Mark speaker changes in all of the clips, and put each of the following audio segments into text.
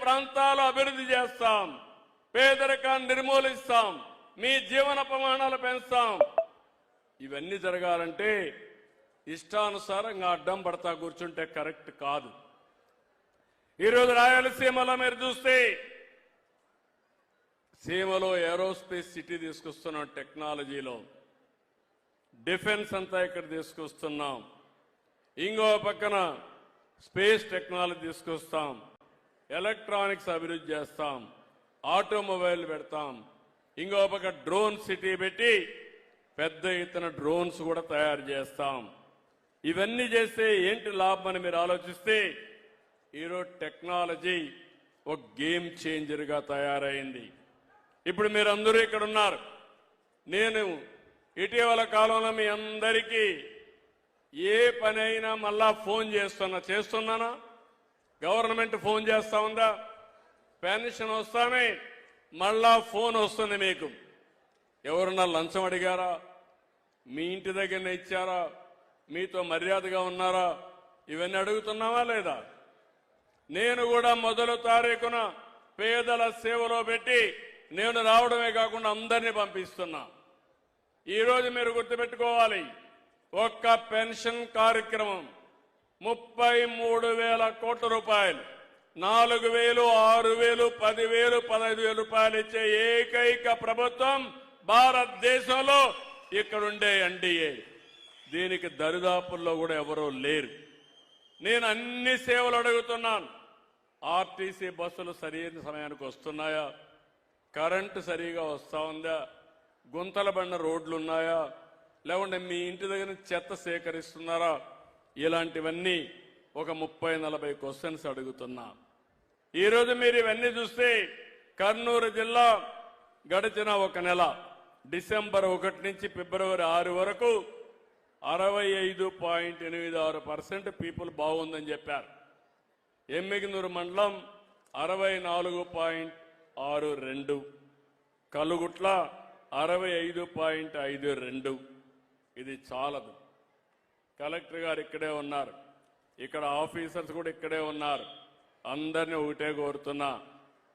Speaker 1: ప్రాంతాలు అభివృద్ధి చేస్తాం, పేదరికాన్ని నిర్మూలిస్తాం, మీ జీవన ప్రమాణాలు పెంచుతాం. ఇవన్నీ జరగాలంటే ఇష్టానుసారంగా అడ్డం పడతా కూర్చుంటే కరెక్ట్ కాదు. ఈరోజు రాయలసీమలో మీరు చూస్తే సీమలో ఏరోస్పేస్ సిటీ తీసుకొస్తున్నాం, టెక్నాలజీలో డిఫెన్స్ అంతా ఇక్కడ తీసుకొస్తున్నాం. ఇంకో పక్కన స్పేస్ టెక్నాలజీ తీసుకొస్తాం, ఎలక్ట్రానిక్స్ అభివృద్ధి చేస్తాం, ఆటోమొబైల్ పెడతాం. ఇంకో పక్క డ్రోన్ సిటీ పెట్టి పెద్ద ఎత్తున డ్రోన్స్ కూడా తయారు చేస్తాం. ఇవన్నీ చేస్తే ఏంటి లాభం అని మీరు ఆలోచిస్తే ఈరోజు టెక్నాలజీ ఒక గేమ్ చేంజర్గా తయారైంది. ఇప్పుడు మీరందరూ ఇక్కడ ఉన్నారు. నేను ఇటీవల కాలంలో మీ అందరికీ ఏ పని అయినా మళ్ళా ఫోన్ చేస్తున్నానా? గవర్నమెంట్ ఫోన్ చేస్తా ఉందా? పెన్షన్ వస్తానే మళ్ళా ఫోన్ వస్తుంది మీకు. ఎవరన్నా లంచం అడిగారా? మీ ఇంటి దగ్గరనే ఇచ్చారా? మీతో మర్యాదగా ఉన్నారా? ఇవన్నీ అడుగుతున్నావా లేదా? నేను కూడా మొదటి తారీఖున పేదల సేవలో పెట్టి నేను రావడమే కాకుండా అందరినీ పంపిస్తున్నా. ఈరోజు మీరు గుర్తుపెట్టుకోవాలి, ఒక్క పెన్షన్ కార్యక్రమం 33,000 కోట్ల రూపాయలు, 4,000, 6,000, 10,000, 15,000 రూపాయలు ఇచ్చే ఏకైక ప్రభుత్వం భారతదేశంలో ఇక్కడుండే ఎన్డీఏ. దీనికి దరిదాపుల్లో కూడా ఎవరూ లేరు. నేను అన్ని సేవలు అడుగుతున్నాను. ఆర్టీసీ బస్సులు సరైన సమయానికి వస్తున్నాయా? కరెంటు సరిగా వస్తా ఉందా? గుంతల బండ రోడ్లు ఉన్నాయా? లేకుంటే మీ ఇంటి దగ్గర చెత్త సేకరిస్తున్నారా? ఇలాంటివన్నీ ఒక 30-40 క్వశ్చన్స్ అడుగుతున్నా. ఈరోజు మీరు ఇవన్నీ చూస్తే కర్నూలు జిల్లా గడిచిన ఒక నెల డిసెంబర్ 1 నుంచి ఫిబ్రవరి 6 వరకు 65.86% పీపుల్ బాగుందని చెప్పారు. ఎమ్మిగనూరు మండలం 64.62, కలుగుట్ల 65.52. ఇది చాలదు. కలెక్టర్ గారు ఇక్కడే ఉన్నారు, ఇక్కడ ఆఫీసర్స్ కూడా ఇక్కడే ఉన్నారు. అందరినీ ఒకటే కోరుతున్నా,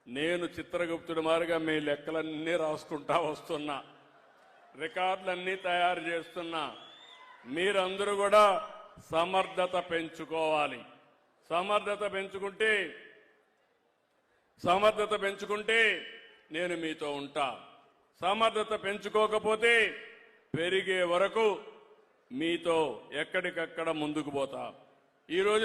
Speaker 1: నేను చిత్రగుప్తుడి మాదిరిగా మీ లెక్కలన్నీ రాసుకుంటా వస్తున్నా, రికార్డులన్నీ తయారు చేస్తున్నా. మీరందరూ కూడా సమర్థత పెంచుకోవాలి. సమర్థత పెంచుకుంటే నేను మీతో ఉంటా. సమర్థత పెంచుకోకపోతే పెరిగే వరకు మీతో ఎక్కడికక్కడ ముందుకు పోతా. ఈరోజు